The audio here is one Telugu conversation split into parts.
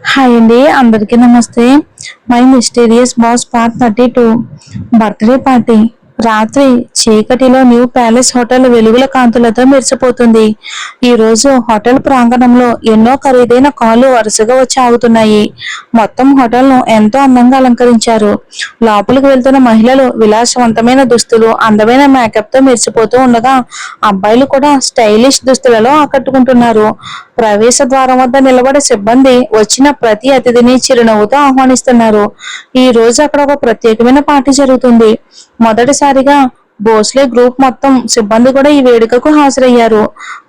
హాయ్ అండి, అందరికీ నమస్తే. My mysterious boss part 32 birthday party. రాత్రి చీకటిలో న్యూ ప్యాలెస్ హోటల్ వెలుగుల కాంతులతో మెరిసిపోతుంది. ఈ రోజు హోటల్ ప్రాంగణంలో ఎన్నో ఖరీదైన కార్లు వరుసగా వచ్చి ఆగుతున్నాయి. మొత్తం హోటల్ ను ఎంతో అందంగా అలంకరించారు. లోపలికి వెళ్తున్న మహిళలు విలాసవంతమైన దుస్తులు, అందమైన మేకప్ తో మెరిసిపోతూ ఉండగా, అబ్బాయిలు కూడా స్టైలిష్ దుస్తులలో ఆకట్టుకుంటున్నారు. ప్రవేశ ద్వారం వద్ద నిలబడే సిబ్బంది వచ్చిన ప్రతి అతిథిని చిరునవ్వుతో ఆహ్వానిస్తున్నారు. ఈ రోజు అక్కడ ఒక ప్రత్యేకమైన పార్టీ జరుగుతుంది. మొదటిసారిగా భోస్లే గ్రూప్ మొత్తం సిబ్బంది కూడా ఈ వేడుకకు హాజరయ్యారు.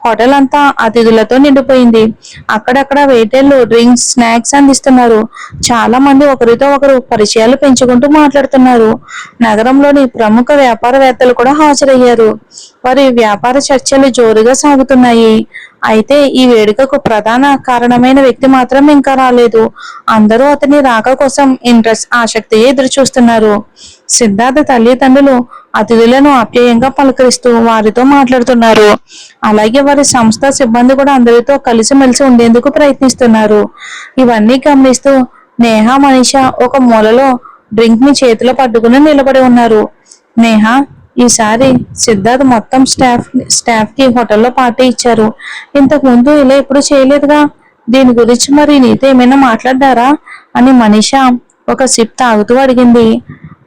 హోటల్ అంతా అతిథులతో నిండిపోయింది. అక్కడక్కడ వెయిటర్లు డ్రింక్స్, స్నాక్స్ అందిస్తున్నారు. చాలా మంది ఒకరితో ఒకరు పరిచయాలు పెంచుకుంటూ మాట్లాడుతున్నారు. నగరంలోని ప్రముఖ వ్యాపారవేత్తలు కూడా హాజరయ్యారు. వారి వ్యాపార చర్చలు జోరుగా సాగుతున్నాయి. అయితే ఈ వేడుకకు ప్రధాన కారణమైన వ్యక్తి మాత్రం ఇంకా రాలేదు. అందరూ అతని రాక కోసం ఆసక్తిగా ఎదురు చూస్తున్నారు. సిద్ధార్థ తల్లిదండ్రులు అతిథులను ఆప్యాయంగా పలకరిస్తూ వారితో మాట్లాడుతున్నారు. అలాగే వారి సంస్థ సిబ్బంది కూడా అందరితో కలిసిమెలిసి ఉండేందుకు ప్రయత్నిస్తున్నారు. ఇవన్నీ గమనిస్తూ నేహ, మనీష ఒక మూలలో డ్రింక్ ని చేతిలో పట్టుకుని నిలబడి ఉన్నారు. నేహ, ఈసారి సిద్ధార్థ్ మొత్తం స్టాఫ్ కి హోటల్లో పార్టీ ఇచ్చారు. ఇంతకు ముందు ఇలా ఎప్పుడు చేయలేదుగా. దీని గురించి మరి నీతో ఏమైనా మాట్లాడారా అని మనీష ఒక సిప్ తాగుతూ అడిగింది.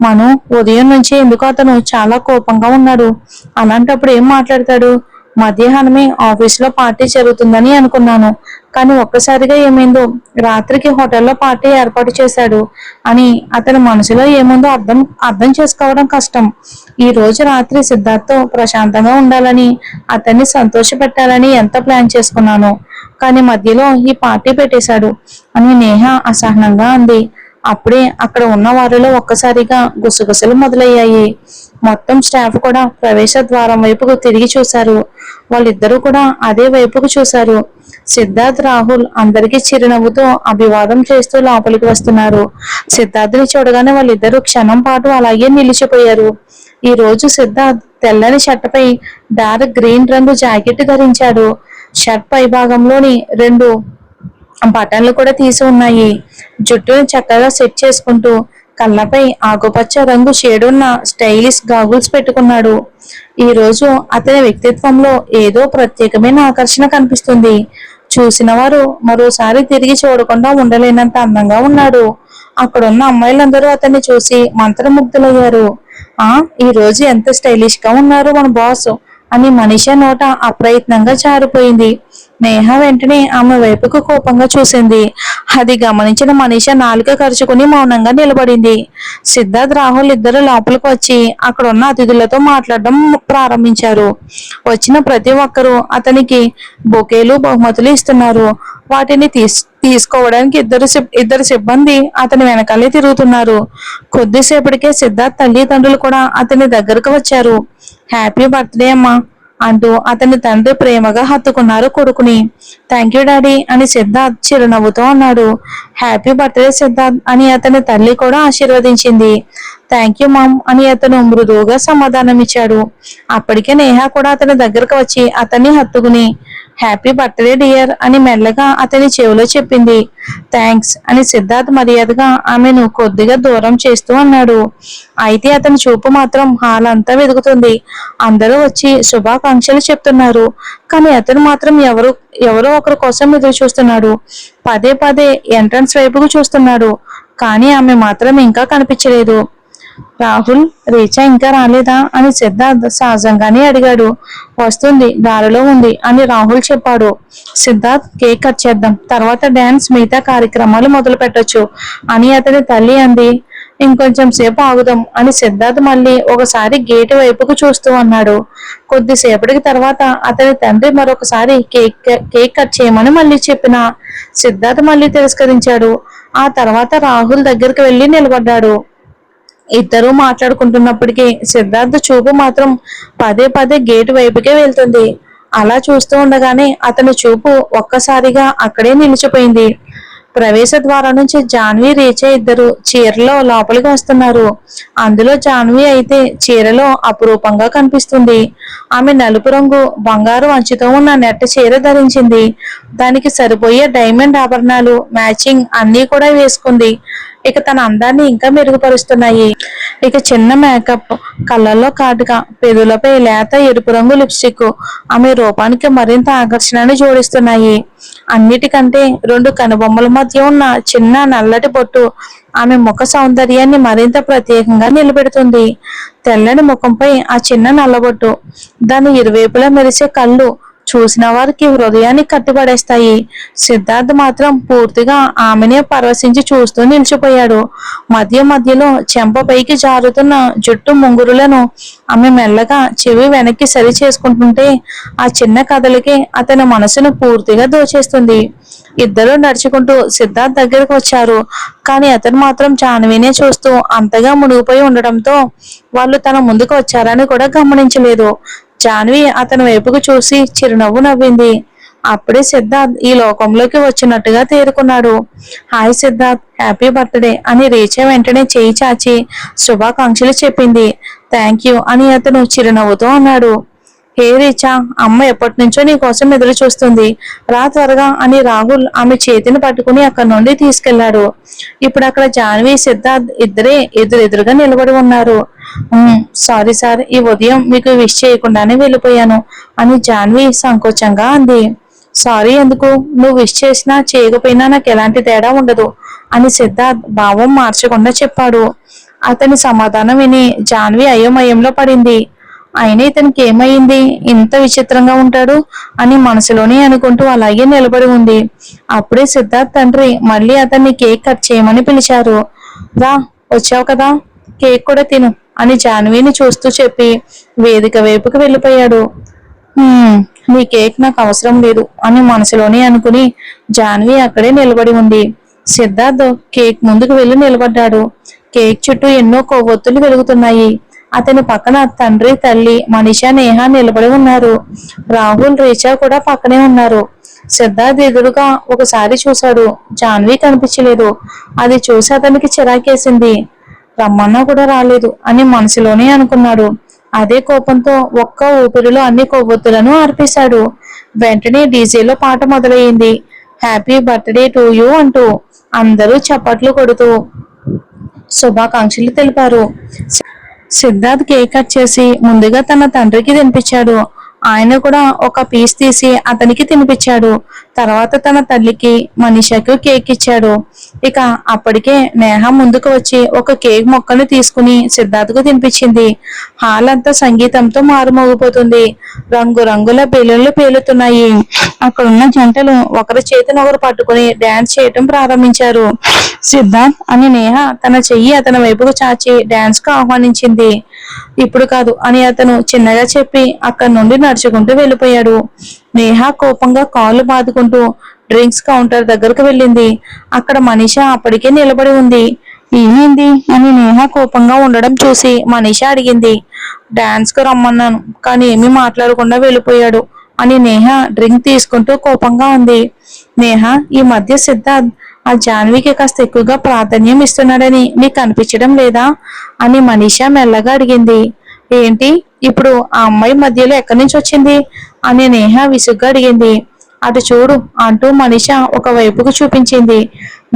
మను, ఉదయం నుంచి ఎందుకు అతను చాలా కోపంగా ఉన్నాడు. అలాంటప్పుడు ఏం మాట్లాడతాడు? మధ్యాహ్నమే ఆఫీసులో పార్టీ జరుగుతుందని అనుకున్నాను, కానీ ఒక్కసారిగా ఏమైందో రాత్రికి హోటల్లో పార్టీ ఏర్పాటు చేశాడు అని అతని మనసులో ఏముందో అర్థం అర్థం చేసుకోవడం కష్టం. ఈ రోజు రాత్రి సిద్ధార్థ్తో ప్రశాంతంగా ఉండాలని, అతన్ని సంతోష పెట్టాలని ఎంత ప్లాన్ చేసుకున్నాను, కానీ మధ్యలో ఈ పార్టీ పెట్టేశాడు అని నేహ అసహనంగా అంది. అప్పుడే అక్కడ ఉన్న వారిలో ఒక్కసారిగా గుసగుసలు మొదలయ్యాయి. మొత్తం స్టాఫ్ కూడా ప్రవేశ ద్వారం వైపుకు తిరిగి చూశారు. వాళ్ళిద్దరూ కూడా అదే వైపుకు చూశారు. సిద్ధార్థ్, రాహుల్ అందరికీ చిరునవ్వుతో అభివాదం చేస్తూ లోపలికి వస్తున్నారు. సిద్ధార్థ్ని చూడగానే వాళ్ళిద్దరూ క్షణం పాటు అలాగే నిలిచిపోయారు. ఈ రోజు సిద్ధార్థ్ తెల్లని షర్ట్పై డార్క్ గ్రీన్ రంగు జాకెట్ ధరించాడు. షర్ట్ పై భాగంలోని 2 బటన్లు కూడా తీసి ఉన్నాయి. జుట్టును చక్కగా సెట్ చేసుకుంటూ కళ్ళపై ఆకుపచ్చ రంగు షేడున్న స్టైలిష్ గాగుల్స్ పెట్టుకున్నాడు. ఈ రోజు అతని వ్యక్తిత్వంలో ఏదో ప్రత్యేకమైన ఆకర్షణ కనిపిస్తుంది. చూసిన వారు మరోసారి తిరిగి చూడకుండా ఉండలేనంత అందంగా ఉన్నాడు. అక్కడున్న అమ్మాయిలందరూ అతన్ని చూసి మంత్రముగ్ధులయ్యారు. ఈ రోజు ఎంత స్టైలిష్ గా ఉన్నారు మన బాస్ అని మనీష నోట అప్రయత్నంగా జారిపోయింది. నేహ వెంటనే ఆమె వైపుకు కోపంగా చూసింది. అది గమనించిన మనీష నాలుక ఖర్చుకుని మౌనంగా నిలబడింది. సిద్ధార్థ్, రాహుల్ ఇద్దరు లోపలికి వచ్చి అక్కడ ఉన్న అతిథులతో మాట్లాడడం ప్రారంభించారు. వచ్చిన ప్రతి ఒక్కరూ అతనికి బొకేలు, బహుమతులు ఇస్తున్నారు. వాటిని తీసుకోవడానికి ఇద్దరు సిబ్బంది అతని వెనకాలే తిరుగుతున్నారు. కొద్దిసేపటికే సిద్ధార్థ్ తల్లిదండ్రులు కూడా అతని దగ్గరకు వచ్చారు. హ్యాపీ బర్త్డే అమ్మా అంటూ అతని తండ్రి ప్రేమగా హత్తుకున్నారు కొడుకుని. థ్యాంక్ యూ డాడీ అని సిద్ధార్థ్ చిరునవ్వుతో అన్నాడు. హ్యాపీ బర్త్డే సిద్ధార్థ్ అని అతని తల్లి కూడా ఆశీర్వదించింది. థ్యాంక్ యూ మామ్ అని అతను మృదువుగా సమాధానం ఇచ్చాడు. అప్పటికే నేహ కూడా అతని దగ్గరకు వచ్చి అతన్ని హత్తుకుని హ్యాపీ బర్త్డే డియర్ అని మెల్లగా అతని చెవిలో చెప్పింది. థ్యాంక్స్ అని సిద్ధార్థ్ మర్యాదగా ఆమెను కొద్దిగా దూరం చేస్తూ అన్నాడు. అయితే అతని చూపు మాత్రం హాల్ అంతా వెతుకుతుంది. అందరూ వచ్చి శుభాకాంక్షలు చెప్తున్నారు, కానీ అతను మాత్రం ఎవరో ఒకరి కోసం ఎదురు చూస్తున్నాడు. పదే పదే ఎంట్రన్స్ వైపుకు చూస్తున్నాడు, కానీ ఆమె మాత్రం ఇంకా కనిపించలేదు. రాహుల్, రీచా ఇంకా రాలేదా అని సిద్ధార్థ్ సహజంగానే అడిగాడు. వస్తుంది, దారిలో ఉంది అని రాహుల్ చెప్పాడు. సిద్ధార్థ్, కేక్ కట్ చేద్దాం, తర్వాత డాన్స్, మిగతా కార్యక్రమాలు మొదలు పెట్టొచ్చు అని అతని తల్లి అంది. ఇంకొంచెం సేపు ఆగుదాం అని సిద్ధార్థ్ మళ్ళీ ఒకసారి గేటు వైపుకు చూస్తూ అన్నాడు. కొద్దిసేపటికి తర్వాత అతని తండ్రి మరొకసారి కేక్ కట్ చేయమని మళ్ళీ చెప్పిన సిద్ధార్థ్ మళ్ళీ తిరస్కరించాడు. ఆ తర్వాత రాహుల్ దగ్గరికి వెళ్లి నిలబడ్డాడు. ఇద్దరూ మాట్లాడుకుంటున్నప్పటికీ సిద్ధార్థ్ చూపు మాత్రం పదే పదే గేటు వైపుకే వెళ్తుంది. అలా చూస్తూ ఉండగానే అతని చూపు ఒక్కసారిగా అక్కడే నిలిచిపోయింది. ప్రవేశ ద్వారం నుంచి జాన్వి రీచే ఇద్దరు చీరలో లోపలికి వస్తున్నారు. అందులో జాన్వి అయితే చీరలో అపురూపంగా కనిపిస్తుంది. ఆమె నలుపు రంగు బంగారు అంచుతో ఉన్న నెట్ చీర ధరించింది. దానికి సరిపోయే డైమండ్ ఆభరణాలు మ్యాచింగ్ అన్నీ కూడా వేసుకుంది. ఇక తన అందాన్ని ఇంకా మెరుగుపరుస్తున్నాయి. ఇక చిన్న మేకప్, కళ్ళల్లో కాటుక, పెదవులపై లేత ఎరుపు రంగు లిప్స్టిక్ ఆమె రూపానికి మరింత ఆకర్షణను జోడిస్తున్నాయి. అన్నిటికంటే రెండు కనుబొమ్మల మధ్య ఉన్న చిన్న నల్లటి బొట్టు ఆమె ముఖ సౌందర్యాన్ని మరింత ప్రత్యేకంగా నిలబెడుతుంది. తెల్లని ముఖంపై ఆ చిన్న నల్లబొట్టు, దాని ఇరువైపులా మెరిసే కళ్ళు చూసిన వారికి హృదయాన్ని కట్టిపడేస్తాయి. సిద్ధార్థ్ మాత్రం పూర్తిగా ఆమెనే పరవశించి చూస్తూ నిలిచిపోయాడు. మధ్య మధ్యలో చెంప పైకి జారుతున్న జుట్టు ముంగురులను ఆమె మెల్లగా చెవి వెనక్కి సరి చేసుకుంటుంటే ఆ చిన్న కథలకి అతని మనసును పూర్తిగా దోచేస్తుంది. ఇద్దరు నడుచుకుంటూ సిద్ధార్థ్ దగ్గరకు వచ్చారు. కానీ అతను మాత్రం జాన్వీనే చూస్తూ అంతగా మునిగిపోయి ఉండడంతో వాళ్ళు తన ముందుకు వచ్చారని కూడా గమనించలేదు. జాన్వి అతని వైపుకు చూసి చిరునవ్వు నవ్వింది. అప్పుడే సిద్ధార్థ్ ఈ లోకంలోకి వచ్చినట్టుగా తేరుకున్నాడు. హాయ్ సిద్ధార్థ్, హ్యాపీ బర్త్డే అని రీచా వెంటనే చేయి చాచి శుభాకాంక్షలు చెప్పింది. థ్యాంక్ యూ అని అతను చిరునవ్వుతో అన్నాడు. హే రీచా, అమ్మ ఎప్పటి నుంచో నీ కోసం ఎదురు చూస్తుంది, రా త్వరగా అని రాహుల్ ఆమె చేతిని పట్టుకుని అక్కడి నుండి తీసుకెళ్లాడు. ఇప్పుడు అక్కడ జాన్వి, సిద్ధార్థ్ ఇద్దరే ఎదురెదురుగా నిలబడి ఉన్నారు. సారీ సార్, ఈ ఉదయం మీకు విష్ చేయకుండానే వెళ్ళిపోయాను అని జాన్వి సంకోచంగా అంది. సారీ ఎందుకు, నువ్వు విష్ చేసినా చేయకపోయినా నాకు ఎలాంటి తేడా ఉండదు అని సిద్ధార్థ్ భావం మార్చకుండా చెప్పాడు. అతని సమాధానం విని జాన్వి అయోమయంలో పడింది. అయినా ఇతనికి ఏమైంది, ఇంత విచిత్రంగా ఉంటాడు అని మనసులోనే అనుకుంటూ అలాగే నిలబడి ఉంది. అప్పుడే సిద్ధార్థ్ తండ్రి మళ్ళీ అతన్ని కేక్ కట్ చేయమని పిలిచారు. రా, వచ్చావు కదా, కేక్ కూడా తిను అని జాన్వీని చూస్తూ చెప్పి వేదిక వైపుకి వెళ్ళిపోయాడు. నీ కేక్ నాకు అవసరం లేదు అని మనసులోనే అనుకుని జాన్వి అక్కడే నిలబడి ఉంది. సిద్ధార్థ్ కేక్ ముందుకు వెళ్ళి నిలబడ్డాడు. కేక్ చుట్టూ ఎన్నో కొవ్వొత్తులు వెలుగుతున్నాయి. అతని పక్కన తండ్రి, తల్లి, మనీషా, నేహ నిలబడి ఉన్నారు. రాహుల్, రీచా కూడా పక్కనే ఉన్నారు. సిద్ధార్థ్ ఎదురుగా ఒకసారి చూశాడు. జాన్వి కనిపించలేదు. అది చూసి అతనికి చిరాకేసింది. రమ్మన్నా కూడా రాలేదు అని మనసులోనే అనుకున్నాడు. అదే కోపంతో ఒక్క ఊపిరిలో అన్ని కొవ్వొత్తులను ఆర్పేశాడు. వెంటనే డీజేలో పాట మొదలయ్యింది. హ్యాపీ బర్త్డే టు యూ అంటూ అందరూ చప్పట్లు కొడుతూ శుభాకాంక్షలు తెలిపారు. సిద్ధార్థ్ కేక్ కట్ చేసి ముందుగా తన తండ్రికి తినిపించాడు. ఆయన కూడా ఒక పీస్ తీసి అతనికి తినిపించాడు. తర్వాత తన తల్లికి, మనీషాకు కేక్ ఇచ్చాడు. ఇక అప్పటికే నేహ ముందుకు వచ్చి ఒక కేక్ మొక్కను తీసుకుని సిద్ధార్థ్కు తినిపించింది. హాల్ అంతా సంగీతంతో మారుమోగిపోతుంది. రంగురంగుల బెలూన్లు పేలుతున్నాయి. అక్కడున్న జంటలు ఒకరి చేతిని ఒకరు పట్టుకుని డాన్స్ చేయటం ప్రారంభించారు. సిద్ధార్థ్ అని నేహ తన చెయ్యి అతని వైపుకు చాచి డాన్స్ కు ఆహ్వానించింది. ఇప్పుడు కాదు అని అతను చిన్నగా చెప్పి అక్కడి నుండి నడుచుకుంటూ వెళ్ళిపోయాడు. నేహ కోపంగా కాళ్ళు బాదుకుంటూ డ్రింక్స్ కౌంటర్ దగ్గరకు వెళ్ళింది. అక్కడ మనీషా అప్పటికే నిలబడి ఉంది. ఏమైంది అని నేహ కోపంగా ఉండడం చూసి మనీషా అడిగింది. డాన్స్ కు రమ్మన్నాను కానీ ఏమీ మాట్లాడకుండా వెళ్ళిపోయాడు అని నేహ డ్రింక్ తీసుకుంటూ కోపంగా ఉంది. నేహ, ఈ మధ్య సిద్ధార్థ్ ఆ జాన్వికి కాస్త ఎక్కువగా ప్రాధాన్యం ఇస్తున్నాడని నీకు అనిపించడం లేదా అని మనీషా మెల్లగా అడిగింది. ఏంటి, ఇప్పుడు ఆ అమ్మాయి మధ్యలో ఎక్కడి నుంచి వచ్చింది అని నేహ విసుగ్గా అడిగింది. అటు చూడు అంటూ మనీషా ఒక వైపుకు చూపించింది.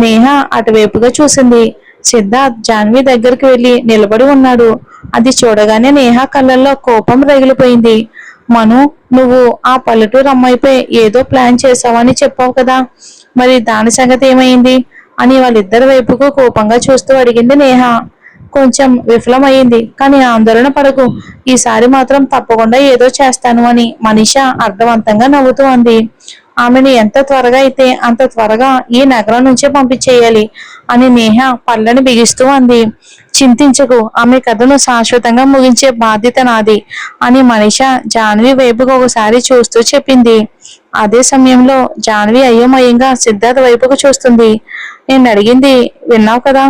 నేహ అటువైపుగా చూసింది. సిద్ధార్థ్ జాన్వి దగ్గరికి వెళ్లి నిలబడి ఉన్నాడు. అది చూడగానే నేహ కళ్ళల్లో కోపం రగిలిపోయింది. మను, నువ్వు ఆ పల్లెటూరు అమ్మాయిపై ఏదో ప్లాన్ చేసావని చెప్పావు కదా, మరి దాని సంగతి ఏమైంది అని వాళ్ళిద్దరి వైపుకు కోపంగా చూస్తూ అడిగింది నేహ. కొంచెం విఫలమైంది, కానీ ఆందోళన పడకు, ఈసారి మాత్రం తప్పకుండా ఏదో చేస్తాను అని మనీషా అర్థవంతంగా నవ్వుతూ అంది. ఆమెను ఎంత త్వరగా అయితే అంత త్వరగా ఈ నగరం నుంచే పంపించేయాలి అని నేహ పళ్ళని బిగిస్తూ అంది. చింతించకు, ఆమె కథను శాశ్వతంగా ముగించే బాధ్యత నాది అని మనీషా జాన్వి వైపుకు ఒకసారి చూస్తూ చెప్పింది. అదే సమయంలో జాన్వి అయోమయంగా సిద్ధార్థ్ వైపుకు చూస్తుంది. నేను అడిగింది విన్నావు కదా,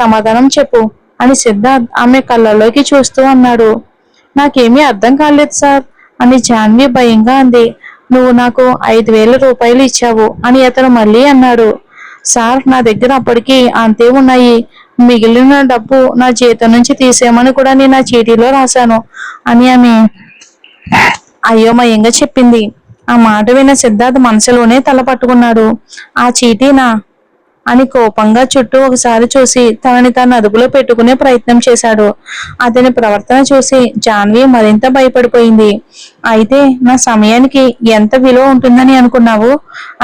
సమాధానం చెప్పు అని సిద్ధార్థ్ ఆమె కళ్ళలోకి చూస్తూ అన్నాడు. నాకేమీ అర్థం కాలేదు సార్ అని జాన్వి భయంగా అంది. నువ్వు నాకు 5,000 రూపాయలు ఇచ్చావు అని అతను మళ్ళీ అన్నాడు. సార్ నా దగ్గర అప్పటికి అంతే ఉన్నాయి, మిగిలిన డబ్బు నా జీతం నుంచి తీసేయమని కూడా నేను ఆ చీటీలో రాశాను అని ఆమె అయోమయంగా చెప్పింది. ఆ మాట విన్న సిద్ధార్థ్ మనసులోనే తల పట్టుకున్నాడు. ఆ చీటీనా అని కోపంగా చుట్టూ ఒకసారి చూసి తనని తాను అదుపులో పెట్టుకునే ప్రయత్నం చేశాడు. అతని ప్రవర్తన చూసి జాన్వి మరింత భయపడిపోయింది. అయితే నా సమయానికి ఎంత విలువ ఉంటుందని అనుకున్నావు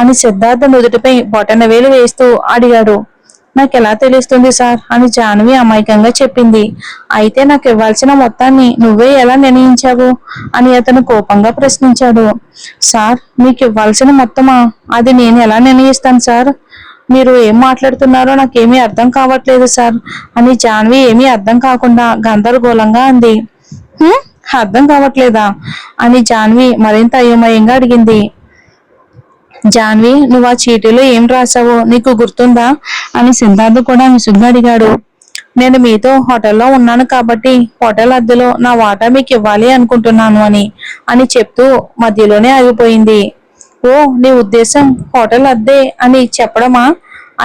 అని సిద్ధార్థ నుదుటిపై బొటన వేలు వేస్తూ అడిగాడు. నాకెలా తెలుస్తుంది సార్ అని జాన్వి అమాయకంగా చెప్పింది. అయితే నాకు ఇవ్వాల్సిన మొత్తాన్ని నువ్వే ఎలా నిర్ణయించావు అని అతను కోపంగా ప్రశ్నించాడు. సార్ మీకు ఇవ్వాల్సిన మొత్తమా? అది నేను ఎలా నిర్ణయిస్తాను సార్? మీరు ఏం మాట్లాడుతున్నారో నాకేమీ అర్థం కావట్లేదు సార్ అని జాన్వి ఏమీ అర్థం కాకుండా గందరగోళంగా అంది. అర్థం కావట్లేదా అని జాన్వి మరింత అయోమయంగా అడిగింది. జాన్వి, నువ్వు ఆ చీటీలో ఏం రాసావో నీకు గుర్తుందా అని సిద్ధార్థ్ కూడా విసుగ్గా అడిగాడు. నేను మీతో హోటల్లో ఉన్నాను కాబట్టి హోటల్ అద్దెలో నా వాటా మీకు ఇవ్వాలి అనుకుంటున్నాను అని చెప్తూ మధ్యలోనే ఆగిపోయింది. ఓ, నీ ఉద్దేశం హోటల్ అద్దె అని చెప్పడమా?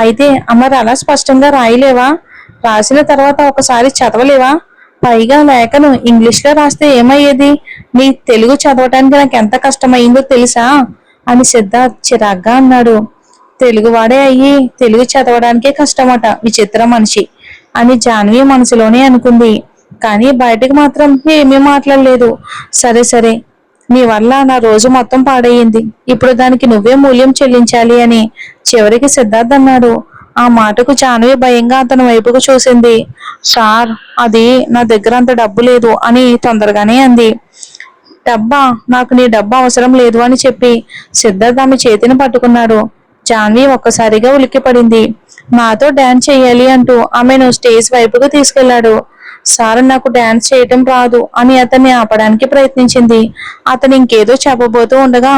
అయితే మరి అలా స్పష్టంగా రాయలేవా? రాసిన తర్వాత ఒకసారి చదవలేవా? పైగా లేఖను ఇంగ్లీష్ లో రాస్తే ఏమయ్యేది? నీ తెలుగు చదవటానికి నాకు ఎంత కష్టమైందో తెలుసా అని సిద్ధార్థ్ చిరాగ్గా అన్నాడు. తెలుగువాడే అయ్యి తెలుగు చదవడానికే కష్టమట, విచిత్ర మనిషి అని జాన్వి మనసులోనే అనుకుంది. కానీ బయటకు మాత్రం ఏమీ మాట్లాడలేదు. సరే సరే, నీ వల్ల నా రోజు మొత్తం పాడయ్యింది, ఇప్పుడు దానికి నువ్వే మూల్యం చెల్లించాలి అని చివరికి సిద్ధార్థ్ అన్నాడు. ఆ మాటకు జాన్వి భయంగా అతని వైపుకు చూసింది. సార్, అది నా దగ్గర అంత డబ్బు లేదు అని తొందరగానే అంది. డబ్బా? నాకు నీ డబ్బు అవసరం లేదు అని చెప్పి సిద్ధార్థ్ ఆమె చేతిని పట్టుకున్నాడు. జాన్వి ఒక్కసారిగా ఉలిక్కిపడింది. నాతో డాన్స్ చేయాలి అంటూ ఆమెను స్టేజ్ వైపుకు తీసుకెళ్లాడు. సార్, నాకు డాన్స్ చేయటం రాదు అని అతన్ని ఆపడానికి ప్రయత్నించింది. అతను ఇంకేదో చెప్పబోతూ ఉండగా,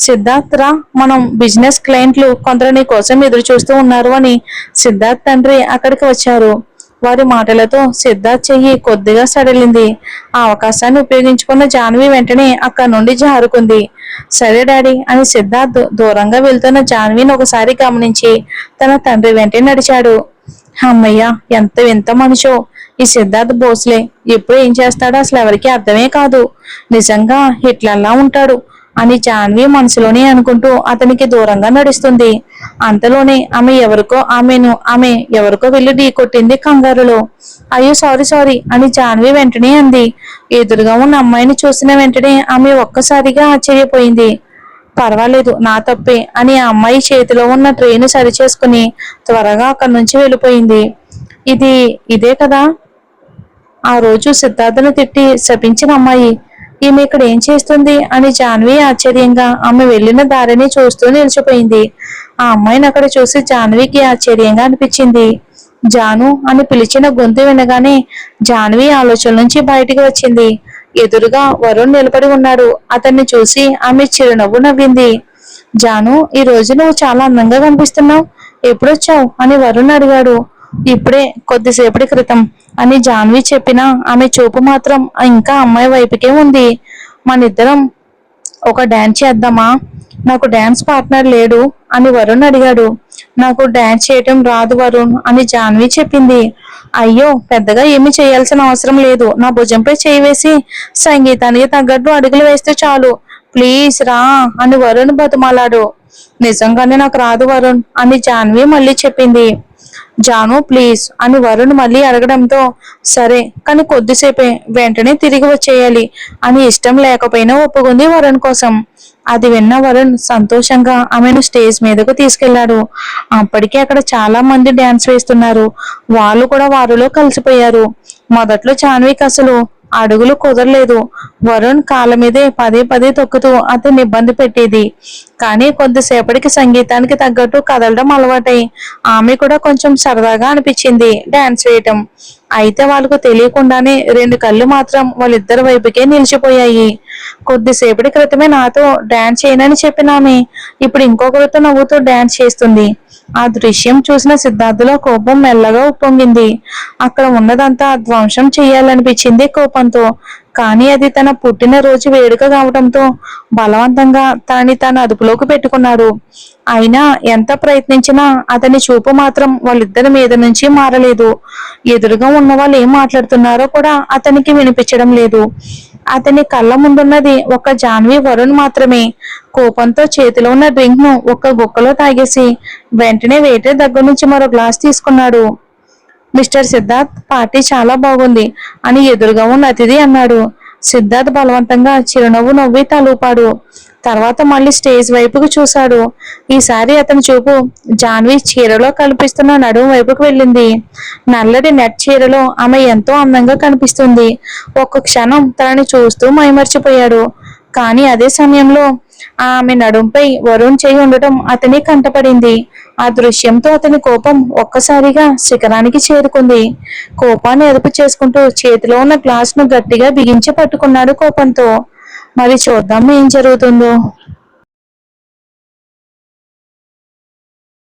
సిద్ధార్థ్ రా, మనం బిజినెస్ క్లయింట్లు కొందరు నీ కోసం ఎదురు చూస్తూ ఉన్నారు అని సిద్ధార్థ్ తండ్రి అక్కడికి వచ్చారు. వారి మాటలతో సిద్ధార్థ్ చెయ్యి కొద్దిగా సడలింది. ఆ అవకాశాన్ని ఉపయోగించుకున్న జాన్వి వెంటనే అక్కడి నుండి జారుకుంది. సరే డాడీ అని సిద్ధార్థ్ దూరంగా వెళ్తున్న జాన్విని ఒకసారి గమనించి తన తండ్రి వెంటనే నడిచాడు. అమ్మయ్య, ఎంత వింత మనిషో ఈ సిద్ధార్థ్ భోస్లే. ఎప్పుడు ఏం చేస్తాడో అసలు ఎవరికి అర్థమే కాదు. నిజంగా హిట్లర్లా ఉంటాడు అని జాన్వి మనసులోనే అనుకుంటూ అతనికి దూరంగా నడుస్తుంది. అంతలోనే ఆమె ఎవరికో వెళ్ళి ఢీ కొట్టింది కంగారులో. అయ్యో సారీ సారీ అని జాన్వి వెంటనే అంది. ఎదురుగా ఉన్న అమ్మాయిని చూసిన వెంటనే ఆమె ఒక్కసారిగా ఆశ్చర్యపోయింది. పర్వాలేదు, నా తప్పే అని ఆ అమ్మాయి చేతిలో ఉన్న ట్రేను సరిచేసుకుని త్వరగా అక్కడి నుంచి వెళ్ళిపోయింది. ఇదే కదా ఆ రోజు సిద్ధార్థను తిట్టి శపించిన అమ్మాయి. ఈమె ఇక్కడ ఏం చేస్తుంది అని జాన్వి ఆశ్చర్యంగా ఆమె వెళ్లిన దారిని చూస్తూ నిలిచిపోయింది. ఆ అమ్మాయిని అక్కడ చూసి జాన్వికి ఆశ్చర్యంగా అనిపించింది. జాను అని పిలిచిన గొంతు వినగానే జాన్వి ఆలోచన నుంచి బయటికి వచ్చింది. ఎదురుగా వరుణ్ నిలబడి ఉన్నాడు. అతన్ని చూసి ఆమె చిరునవ్వు నవ్వింది. జాను, ఈ రోజు నువ్వు చాలా అందంగా కనిపిస్తున్నావు, ఎప్పుడొచ్చావు అని వరుణ్ అడిగాడు. ఇప్పుడే, కొద్దిసేపటి క్రితం అని జాన్వి చెప్పినా ఆమె చూపు మాత్రం ఇంకా అమ్మాయి వైపుకే ఉంది. మనిద్దరం ఒక డాన్స్ చేద్దామా? నాకు డాన్స్ పార్ట్నర్ లేడు అని వరుణ్ అడిగాడు. నాకు డాన్స్ చేయటం రాదు వరుణ్ అని జాన్వి చెప్పింది. అయ్యో, పెద్దగా ఏమీ చేయాల్సిన అవసరం లేదు. నా భుజంపై చేయి వేసి సంగీతానికి తగ్గట్టు అడుగులు వేస్తే చాలు, ప్లీజ్ రా అని వరుణ్ బతిమాలాడు. నిజంగానే నాకు రాదు వరుణ్ అని జాన్వి మళ్ళీ చెప్పింది. జాను ప్లీజ్ అని వరుణ్ మళ్ళీ అడగడంతో సరే, కానీ కొద్దిసేపే, వెంటనే తిరిగి వచ్చేయాలి అని ఇష్టం లేకపోయినా ఒప్పుకుంది వరుణ్ కోసం. అది విన్న వరుణ్ సంతోషంగా ఆమెను స్టేజ్ మీదకు తీసుకెళ్లాడు. అప్పటికే అక్కడ చాలా మంది డాన్స్ వేస్తున్నారు. వాళ్ళు కూడా వారిలో కలిసిపోయారు. మొదట్లో జాన్వికి అసలు అడుగులు కుదరలేదు. వరుణ్ కాళ్ళ మీదే పదే పదే తొక్కుతూ అతన్ని ఇబ్బంది పెట్టేది. కానీ కొద్దిసేపటికి సంగీతానికి తగ్గట్టు కదలడం అలవాటై ఆమె కూడా కొంచెం సరదాగా అనిపించింది డాన్స్ వేయటం. అయితే వాళ్ళకు తెలియకుండానే రెండు కళ్ళు మాత్రం వాళ్ళిద్దరి వైపుకే నిలిచిపోయాయి. కొద్దిసేపటి క్రితమే నాతో డాన్స్ చేయనని చెప్పిన ఆమె ఇప్పుడు ఇంకొకరితో నవ్వుతూ డాన్స్ చేస్తుంది. ఆ దృశ్యం చూసిన సిద్ధార్థలో కోపం మెల్లగా ఉప్పొంగింది. అక్కడ ఉన్నదంతా ధ్వంసం చెయ్యాలనిపించింది కోపంతో. కానీ అది తన పుట్టినరోజు వేడుక కావడంతో బలవంతంగా తనని తాను అదుపులోకి పెట్టుకున్నాడు. అయినా ఎంత ప్రయత్నించినా అతని చూపు మాత్రం వాళ్ళిద్దరి మీద నుంచి మారలేదు. ఎదురుగా ఉన్న వాళ్ళు ఏం మాట్లాడుతున్నారో కూడా అతనికి వినిపించడం లేదు. అతని కళ్ళ ముందున్నది ఒక జాన్వి వరుణ్ మాత్రమే. కోపంతో చేతిలో ఉన్న డ్రింక్ ను ఒక్క గుక్కలో తాగేసి వెంటనే వెయిటర్ దగ్గర నుంచి మరో గ్లాస్ తీసుకున్నాడు. మిస్టర్ సిద్ధార్థ్, పార్టీ చాలా బాగుంది అని ఎదురుగా ఉన్న అతిథి అన్నాడు. సిద్ధార్థ్ బలవంతంగా చిరునవ్వు నవ్వి తలూపాడు. తర్వాత మళ్ళీ స్టేజ్ వైపుకు చూశాడు. ఈసారి అతని చూపు జాన్వి చీరలో కనిపిస్తున్న నడుము వైపుకు వెళ్ళింది. నల్లటి నెట్ చీరలో ఆమె ఎంతో అందంగా కనిపిస్తుంది. ఒక్క క్షణం తనని చూస్తూ మైమర్చిపోయాడు. కానీ అదే సమయంలో ఆమె నడుంపై వరుణ్ చేయి ఉండటం అతని కంటపడింది. ఆ దృశ్యంతో అతని కోపం ఒక్కసారిగా శిఖరానికి చేరుకుంది. కోపాన్ని అదుపు చేసుకుంటూ చేతిలో ఉన్న గ్లాస్ ను గట్టిగా బిగించి పట్టుకున్నాడు కోపంతో. మరి చూద్దాం ఏం జరుగుతుందో.